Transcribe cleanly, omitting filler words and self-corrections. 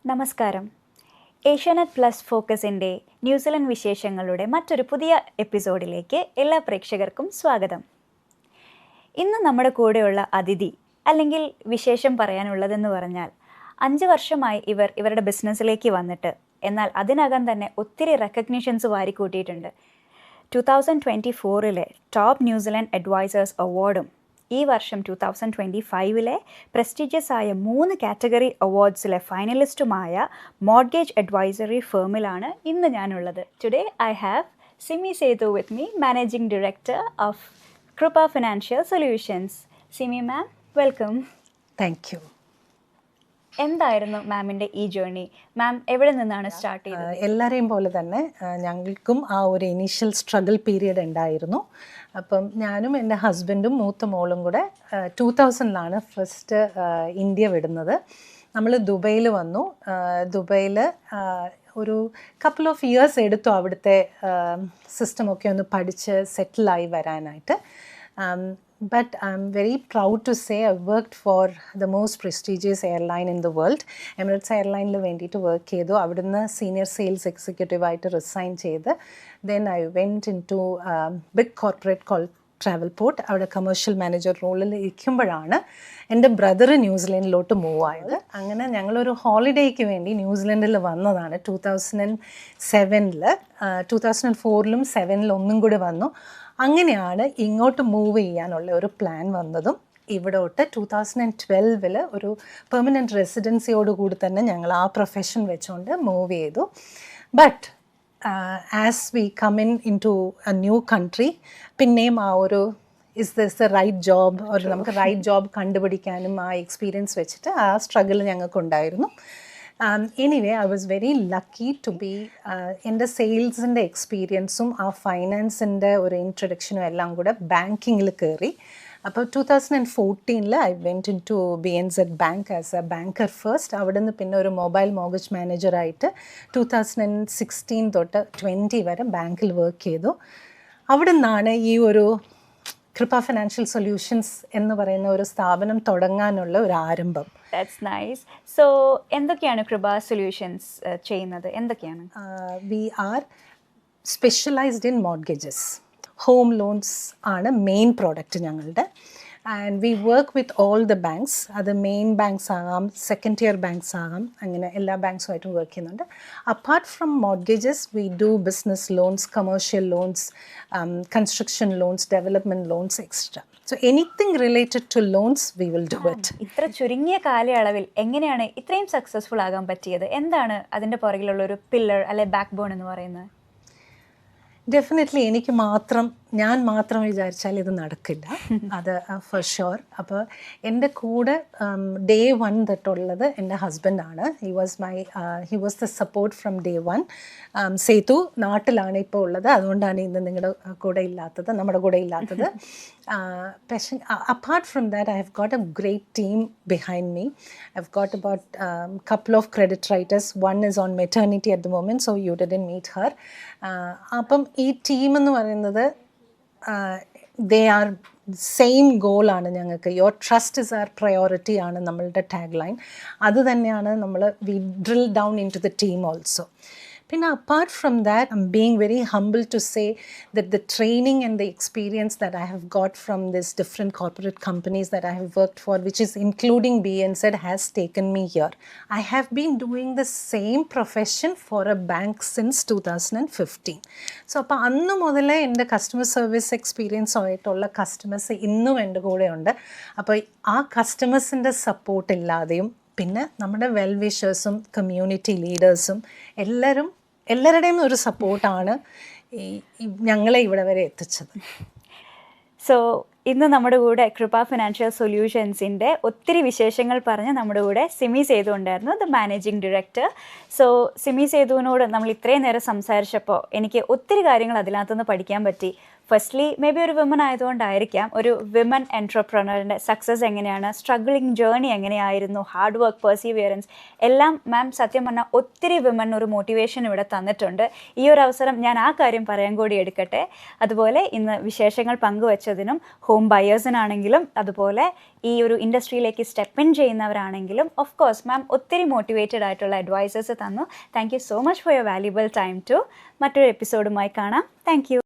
നമസ്കാരം. Asianet plus ഫോക്കസിൻ്റെ New Zealand വിശേഷങ്ങളുടെ മറ്റൊരു പുതിയ എപ്പിസോഡിലേക്ക് എല്ലാ പ്രേക്ഷകർക്കും സ്വാഗതം. ഇന്ന് നമ്മുടെ കൂടെയുള്ള അതിഥി അല്ലെങ്കിൽ വിശേഷം പറയാനുള്ളതെന്ന് പറഞ്ഞാൽ 5 വർഷമായി ഇവരുടെ ബിസിനസ്സിലേക്ക് വന്നിട്ട്, എന്നാൽ അതിനകം തന്നെ ഒത്തിരി റെക്കഗ്നിഷൻസ് വാരിക്കൂട്ടിയിട്ടുണ്ട്. 2024 ടോപ്പ് ന്യൂസിലൻഡ് അഡ്വൈസേഴ്സ് അവാർഡും ഈ വർഷം 2025 പ്രസ്റ്റീജിയസ് ആയ 3 കാറ്റഗറി അവാർഡ്സിലെ ഫൈനലിസ്റ്റുമായ മോർഗേജ് അഡ്വൈസറി ഫേമിലാണ് ഇന്ന് ഞാനുള്ളത്. Today I have Simi Sethu with me, managing director of Kripa financial solutions. Simi ma'am, welcome. Thank you. എന്തായിരുന്നു മാമിൻ്റെ ഈ ജേർണി? മാം എവിടെ നിന്നാണ് സ്റ്റാർട്ട് ചെയ്തത്? എല്ലാവരെയും പോലെ തന്നെ ഞങ്ങൾക്കും ആ ഒരു ഇനീഷ്യൽ സ്ട്രഗിൾ പീരിയഡ് ഉണ്ടായിരുന്നു. അപ്പം ഞാനും എൻ്റെ ഹസ്ബൻഡും മൂത്ത മോളും കൂടെ 2000 ഫസ്റ്റ് ഇന്ത്യ വിടുന്നത്. നമ്മൾ ദുബൈയിൽ വന്നു. ദുബൈയിൽ ഒരു കപ്പിൾ ഓഫ് ഇയേഴ്സ് എടുത്തു അവിടുത്തെ സിസ്റ്റമൊക്കെ ഒന്ന് പഠിച്ച് സെറ്റിലായി വരാനായിട്ട്. But I'm very proud to say I worked for the most prestigious airline in the world. Emirates Airline വേണ്ടിയിട്ട് വർക്ക് ചെയ്തു. അവിടുന്ന് സീനിയർ സെയിൽസ് എക്സിക്യൂട്ടീവായിട്ട് റിസൈൻ ചെയ്ത് then I went into big corporate called Travelport. അവിടെ കമേഴ്ഷ്യൽ മാനേജർ റോളിൽ ഇരിക്കുമ്പോഴാണ് എൻ്റെ brother ന്യൂസിലൻഡിലോട്ട് move ആയത്. അങ്ങനെ ഞങ്ങളൊരു ഹോളിഡേക്ക് വേണ്ടി ന്യൂസിലൻഡിൽ വന്നതാണ് 2007. 2004 7 ഒന്നും കൂടി വന്നു. അങ്ങനെയാണ് ഇങ്ങോട്ട് മൂവ് ചെയ്യാനുള്ള ഒരു പ്ലാൻ വന്നതും. ഇവിടോട്ട് 2012 ഒരു പെർമനൻറ്റ് റെസിഡൻസിയോട് കൂടി തന്നെ ഞങ്ങൾ ആ പ്രൊഫഷൻ വെച്ചുകൊണ്ട് മൂവ് ചെയ്തു. But as we come into a new country, പിന്നെയും ആ ഒരു is this the right job, ഒരു നമുക്ക് റൈറ്റ് ജോബ് കണ്ടുപിടിക്കാനും ആ എക്സ്പീരിയൻസ് വെച്ചിട്ട് ആ സ്ട്രഗിൾ ഞങ്ങൾക്കുണ്ടായിരുന്നു. Anyway I was very lucky to be എൻ്റെ സെയിൽസിൻ്റെ എക്സ്പീരിയൻസും ആ ഫൈനാൻസിൻ്റെ ഒരു ഇൻട്രൊഡക്ഷനും എല്ലാം കൂടെ ബാങ്കിങ്ങിൽ കയറി. അപ്പോൾ 2014 I went into BNZ bank as a banker first. അവിടെ നിന്ന് പിന്നെ ഒരു മൊബൈൽ മോർഗേജ് മാനേജറായിട്ട് 2016 തൊട്ട് 20 വരെ ബാങ്കിൽ വർക്ക് ചെയ്തു. അവിടെ നിന്നാണ് ഈ ഒരു കൃപ ഫിനാൻഷ്യൽ സൊല്യൂഷൻസ് എന്ന് പറയുന്ന ഒരു സ്ഥാപനം തുടങ്ങാനുള്ള ഒരു ആരംഭം. That's nice. സോ എന്തൊക്കെയാണ് കൃപ സൊല്യൂഷൻസ് ചെയ്യുന്നത്? എന്തൊക്കെയാണ്? We are specialised in mortgages. Home loans ആണ് മെയിൻ പ്രോഡക്റ്റ് ഞങ്ങളുടെ. And we work with all the banks. അത് മെയിൻ ബാങ്ക്സ് ആകാം, സെക്കൻഡ് ടിയർ ബാങ്ക്സ് ആകാം, അങ്ങനെ എല്ലാ ബാങ്ക്സുമായിട്ടും വർക്ക് ചെയ്യുന്നുണ്ട്. Apart from mortgages we do business loans, commercial loans, construction loans, development loans, extra. So anything related to loans we will do it. ഇത്ര ചുരുങ്ങിയ കാലയളവിൽ എങ്ങനെയാണ് ഇത്രയും സക്സസ്ഫുൾ ആകാൻ പറ്റിയത്? എന്താണ് അതിൻ്റെ പുറകിലുള്ള ഒരു പില്ലർ അല്ലെ ബാക്ക് ബോൺ എന്ന് പറയുന്നത്? ഡെഫിനറ്റ്ലി ഞാൻ മാത്രം വിചാരിച്ചാൽ ഇത് നടക്കില്ല, അത് ഫോർ ഷുവർ. അപ്പോൾ എൻ്റെ കൂടെ ഡേ 1 തൊട്ടുള്ളത് എൻ്റെ ഹസ്ബൻഡാണ്. He was the support from day 1. Sethu നാട്ടിലാണ് ഇപ്പോൾ ഉള്ളത്, അതുകൊണ്ടാണ് ഇന്ന് നമ്മുടെ കൂടെ ഇല്ലാത്തത്. പക്ഷേ apart from that I have got a great team behind me. I have got about couple of credit writers. One is on maternity at the moment, so you didn't meet her. അപ്പം ഈ team എന്ന് പറയുന്നത് they are same ഗോളാണ് ഞങ്ങൾക്ക്. Your trust is our priority ആണ് നമ്മളുടെ tag line. അത് തന്നെയാണ് നമ്മൾ we drill down into the team also. പിന്നെ apart from that I am being very humble to say that the training and the experience that I have got from this different corporate companies that I have worked for, which is including BNZ, has taken me here. I have been doing the same profession four a bank since 2015. So അപ്പോൾ അന്ന് മുതലേ എൻ്റെ customer service experience ആയിട്ടുള്ള customers ഇന്നും എൻ്റെ കൂടെയുണ്ട്. അപ്പോൾ ആ കസ്റ്റമേഴ്സിൻ്റെ സപ്പോർട്ട് ഇല്ലാതെയും പിന്നെ നമ്മുടെ വെൽ വിഷേഴ്സും കമ്മ്യൂണിറ്റി ലീഡേഴ്സും എല്ലാവരുടെയും ഒരു സപ്പോർട്ടാണ് ഞങ്ങളെ ഇവിടെ വരെ എത്തിച്ചത്. സോ ഇന്ന് നമ്മുടെ കൂടെ കൃപ ഫിനാൻഷ്യൽ സൊല്യൂഷൻസിൻ്റെ ഒത്തിരി വിശേഷങ്ങൾ പറഞ്ഞ് നമ്മുടെ കൂടെ സിമി സേതു ഉണ്ടായിരുന്നു, the managing director. So Simi സേതുവിനോട് നമ്മൾ ഇത്രയും നേരം സംസാരിച്ചപ്പോൾ എനിക്ക് ഒത്തിരി കാര്യങ്ങൾ അതിനകത്തുനിന്ന് പഠിക്കാൻ പറ്റി. ഫസ്റ്റ്ലി മേ ബി ഒരു വിമൻ ആയതുകൊണ്ടായിരിക്കാം ഒരു വിമൻ എൻട്രപ്രണറിൻ്റെ സക്സസ് എങ്ങനെയാണ്, സ്ട്രഗ്ലിംഗ് ജേർണി എങ്ങനെയായിരുന്നു, ഹാർഡ് വർക്ക്, പെർസീവിയറൻസ് എല്ലാം മാം സത്യം പറഞ്ഞാൽ ഒത്തിരി വിമൻ ഒരു മോട്ടിവേഷൻ ഇവിടെ തന്നിട്ടുണ്ട്. ഈ ഒരു അവസരം ഞാൻ ആ കാര്യം പറയാൻ കൂടി എടുക്കട്ടെ. അതുപോലെ ഇന്ന് വിശേഷങ്ങൾ പങ്കുവച്ചതിനും ഹോം ബയേഴ്സിനാണെങ്കിലും അതുപോലെ ഈ ഒരു ഇൻഡസ്ട്രിയിലേക്ക് സ്റ്റെപ്പ് ഇൻ ചെയ്യുന്നവരാണെങ്കിലും ഓഫ് കോഴ്സ് മാം ഒത്തിരി മോട്ടിവേറ്റഡ് ആയിട്ടുള്ള അഡ്വൈസസ് തന്നു. Thank you so much for your valuable time too. മറ്റൊരു എപ്പിസോഡുമായി കാണാം. Thank U.